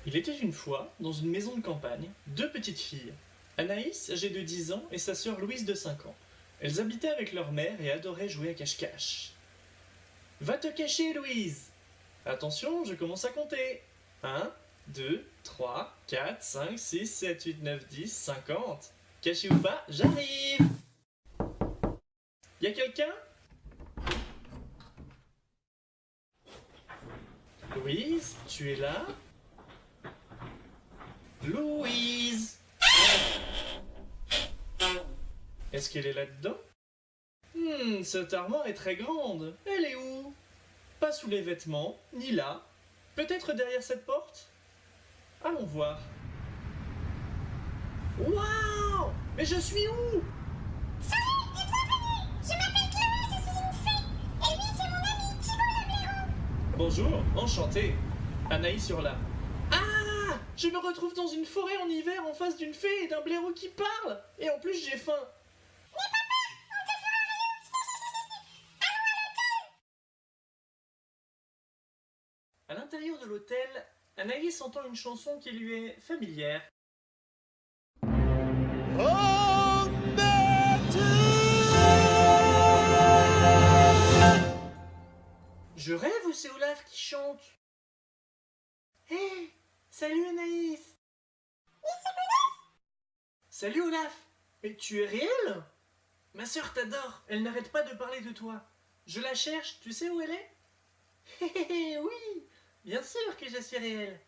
Il était une fois, dans une maison de campagne, deux petites filles. Anaïs, âgée de 10 ans, et sa sœur Louise de 5 ans. Elles habitaient avec leur mère et adoraient jouer à cache-cache. Va te cacher, Louise! Attention, je commence à compter. 1, 2, 3, 4, 5, 6, 7, 8, 9, 10, 50. Caché ou pas, j'arrive! Y a quelqu'un? Louise, tu es là? Louise! Est-ce qu'elle est là-dedans? Cette armoire est très grande. Elle est où? Pas sous les vêtements, ni là. Peut-être derrière cette porte? Allons voir. Waouh! Mais je suis où? Salut et bienvenue! Je m'appelle Chloé, je suis une fée. Et lui, c'est mon ami Thibaut le blaireau. Bonjour, enchanté. Anaïs Hurla. Ah! Je me retrouve dans une forêt en hiver en face d'une fée et d'un blaireau qui parle. Et en plus, j'ai faim. À l'intérieur de l'hôtel, Anaïs entend une chanson qui lui est familière. Je rêve ou c'est Olaf qui chante? Hé! Salut Anaïs! Oui, c'est Olaf. Salut Olaf! Mais tu es réel? Ma sœur t'adore, elle n'arrête pas de parler de toi. Je la cherche, tu sais où elle est? Hé oui! Bien sûr que je suis réel.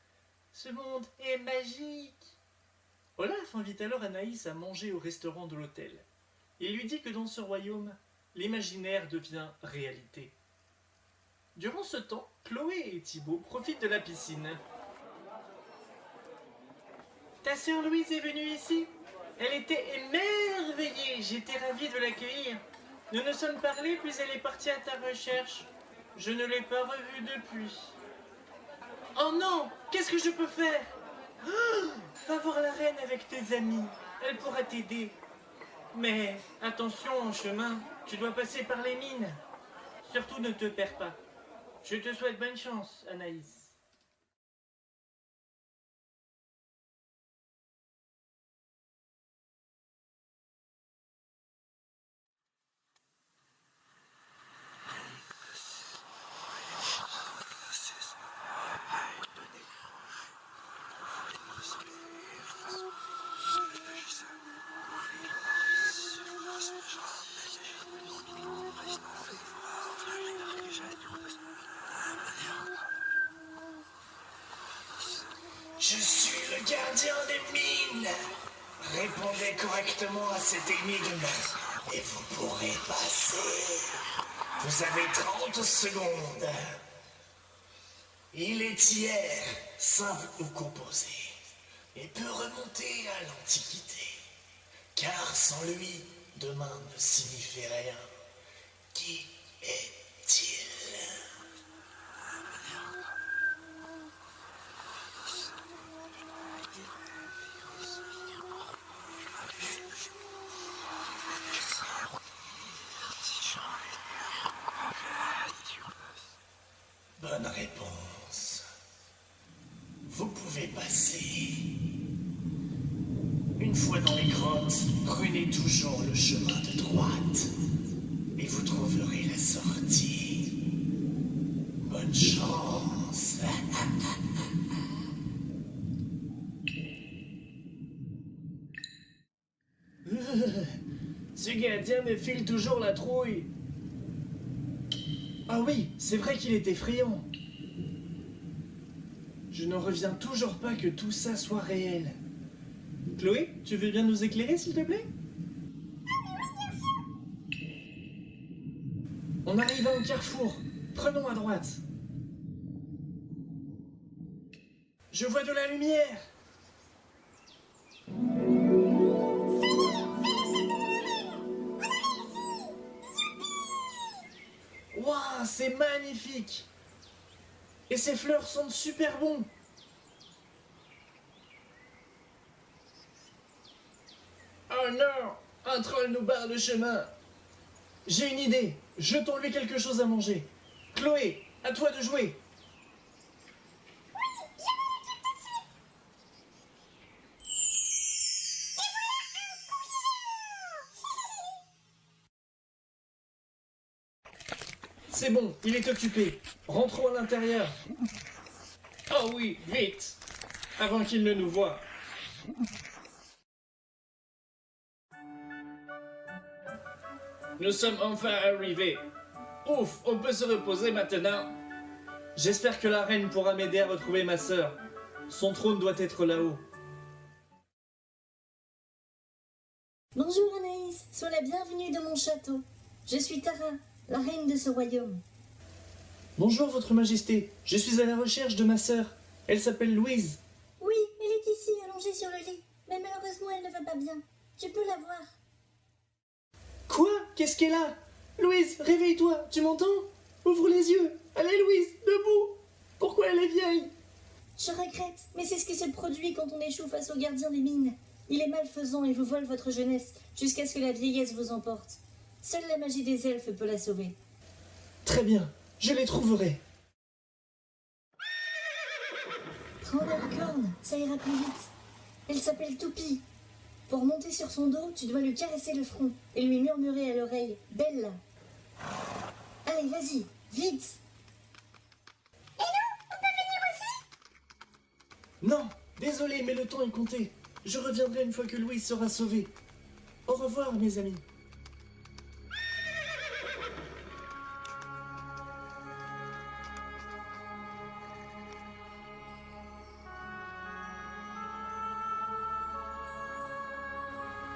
Ce monde est magique. Olaf invite alors Anaïs à manger au restaurant de l'hôtel. Il lui dit que dans ce royaume, l'imaginaire devient réalité. Durant ce temps, Chloé et Thibaut profitent de la piscine. Ta sœur Louise est venue ici? Elle était émerveillée, j'étais ravie de l'accueillir. Nous nous sommes parlé puis elle est partie à ta recherche. Je ne l'ai pas revue depuis. Oh non! Qu'est-ce que je peux faire? Va voir la reine avec tes amis. Elle pourra t'aider. Mais attention en chemin, tu dois passer par les mines. Surtout ne te perds pas. Je te souhaite bonne chance, Anaïs. Je suis le gardien des mines. Répondez correctement à cette énigme et vous pourrez passer. Vous avez 30 secondes. Il est hier, simple ou composé, et peut remonter à l'Antiquité. Car sans lui, demain ne signifie rien. Qui est-il? Bonne réponse. Vous pouvez passer. Une fois dans les grottes, prenez toujours le chemin de droite et vous trouverez la sortie. Bonne chance. Ce gardien me file toujours la trouille. Ah oui, c'est vrai qu'il est effrayant. Je n'en reviens toujours pas que tout ça soit réel. Chloé, tu veux bien nous éclairer, s'il te plaît? On arrive à un carrefour. Prenons à droite. Je vois de la lumière. Waouh, c'est magnifique! Et ces fleurs sentent super bon! Oh non! Un troll nous barre le chemin! J'ai une idée! jetons-lui quelque chose à manger. Chloé, à toi de jouer. C'est bon, il est occupé. Rentrons à l'intérieur. Oh oui, vite, avant qu'il ne nous voie. Nous sommes enfin arrivés. Ouf, on peut se reposer maintenant. J'espère que la reine pourra m'aider à retrouver ma sœur. Son trône doit être là-haut. Bonjour Anaïs, sois la bienvenue dans mon château. Je suis Tara, la reine de ce royaume. Bonjour, votre majesté. Je suis à la recherche de ma sœur. Elle s'appelle Louise. Oui, elle est ici, allongée sur le lit. Mais malheureusement, elle ne va pas bien. Tu peux la voir. Quoi? Qu'est-ce qu'elle a? Louise, réveille-toi, tu m'entends? Ouvre les yeux. Allez, Louise, debout. Pourquoi elle est vieille? Je regrette, mais c'est ce qui se produit quand on échoue face au gardien des mines. Il est malfaisant et vous vole votre jeunesse, jusqu'à ce que la vieillesse vous emporte. Seule la magie des elfes peut la sauver. Très bien, je les trouverai. Prends la licorne, ça ira plus vite. Elle s'appelle Toupie. Pour monter sur son dos, tu dois lui caresser le front et lui murmurer à l'oreille « Belle !» Allez, vas-y, vite! Non, désolé, mais le temps est compté. Je reviendrai une fois que Louise sera sauvée. Au revoir, mes amis.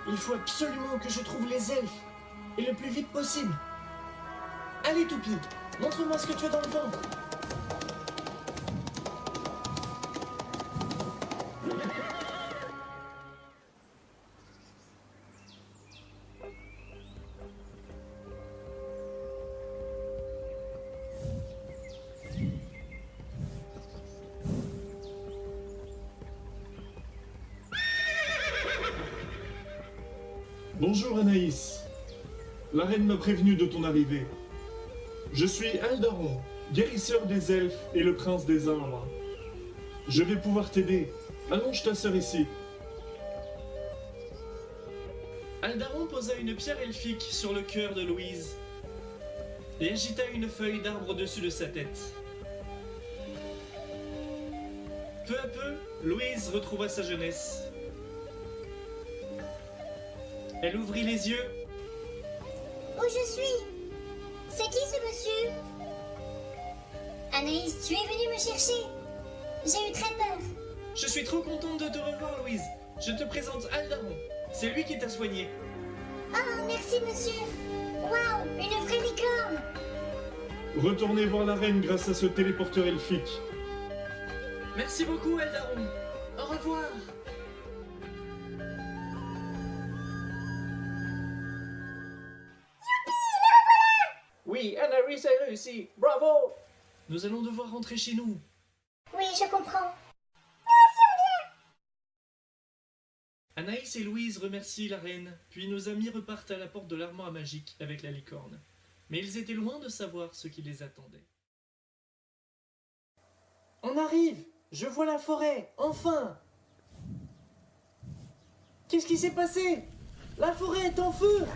Il faut absolument que je trouve les elfes, et le plus vite possible. Allez, Toupie, montre-moi ce que tu as dans le ventre. Bonjour Anaïs. La reine m'a prévenu de ton arrivée. Je suis Aldaron, guérisseur des elfes et le prince des arbres. Je vais pouvoir t'aider. Allonge ta sœur ici. Aldaron posa une pierre elfique sur le cœur de Louise et agita une feuille d'arbre au-dessus de sa tête. Peu à peu, Louise retrouva sa jeunesse. Elle ouvrit les yeux. Où je suis? C'est qui ce monsieur? Anaïs, tu es venue me chercher. J'ai eu très peur. Je suis trop contente de te revoir, Louise. Je te présente Aldaron. C'est lui qui t'a soigné. Oh, merci monsieur. Waouh, une vraie licorne. Retournez voir la reine grâce à ce téléporteur elfique. Merci beaucoup, Aldaron. Au revoir. Oui, Anaïs a réussi. Bravo. Nous allons devoir rentrer chez nous. Oui, je comprends. Anaïs et Louise remercient la reine, puis nos amis repartent à la porte de l'armoire magique avec la licorne. Mais ils étaient loin de savoir ce qui les attendait. On arrive! Je vois la forêt! Enfin! Qu'est-ce qui s'est passé? La forêt est en feu!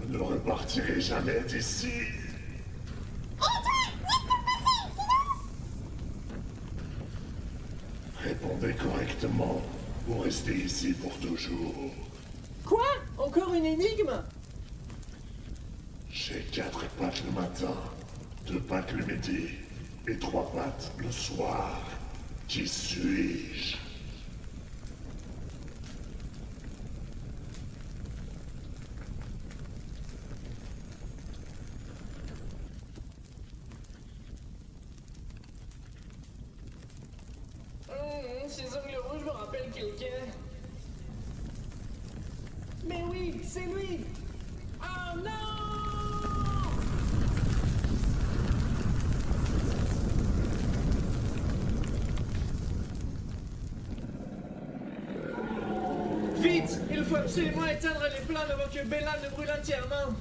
Ne repartirez jamais d'ici. Répondez correctement ou restez ici pour toujours. Quoi? Encore une énigme? J'ai 4 pattes le matin, 2 pattes le midi et 3 pattes le soir. Qui suis-je? Ces ongles rouges me rappellent quelqu'un. Mais oui, c'est lui! Oh non! Vite! Il faut absolument éteindre les flammes avant que Bella ne brûle entièrement.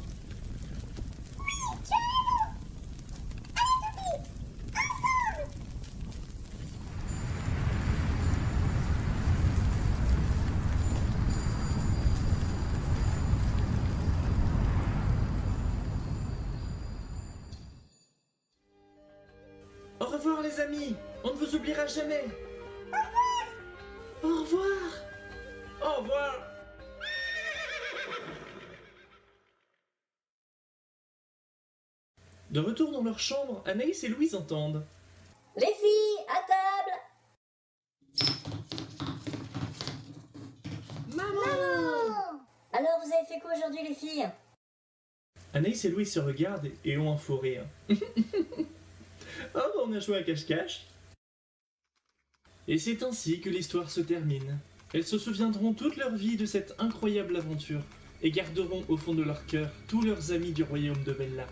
Au revoir les amis, on ne vous oubliera jamais. Au revoir. Au revoir. Au revoir. De retour dans leur chambre, Anaïs et Louise entendent. Les filles, à table! Maman! Alors, vous avez fait quoi aujourd'hui, les filles? Anaïs et Louise se regardent et ont un faux rire. Oh, on a joué à cache-cache. Et c'est ainsi que l'histoire se termine. Elles se souviendront toute leur vie de cette incroyable aventure et garderont au fond de leur cœur tous leurs amis du royaume de Bella.